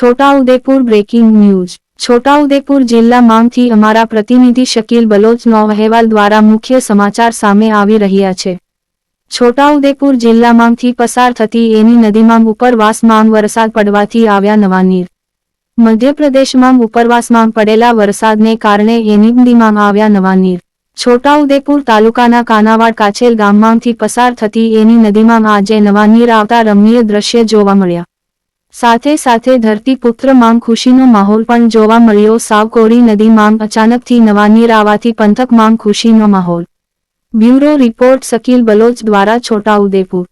Chhota Udepur breaking news. Chhota Udepur જિલ્લામાંથી અમારા પ્રતિનિધિ શકીલ બલોચનો અહેવાલ દ્વારા મુખ્ય સમાચાર સામે આવી રહ્યા છે। છોટાઉદેપુર જિલ્લામાંથી પસાર થતી એની નદીમાં ઉપરવાસમાં વરસાદ પડવાથી આવ્યા નવા નીર। મધ્યપ્રદેશમાં ઉપરવાસમાં પડેલા વરસાદને કારણે એની નદીમાં આવ્યા નવા નીર। છોટાઉદેપુર તાલુકાના કાનાવાડ કાછેલ ગામમાંથી પસાર થતી એની નદીમાં આજે નવા નીર આવતા રમણીય દ્રશ્ય જોવા મળ્યા। સાથે સાથે ધરતીપુત્રમાં ખુશીનો માહોલ પણ જોવા મળ્યો। સાવકોરી નદીમાં અચાનકથી નવા નીર આવવાથી પંથકમાં ખુશીનો માહોલ। બ્યુરો રિપોર્ટ શકીલ બલોચ દ્વારા છોટાઉદેપુર।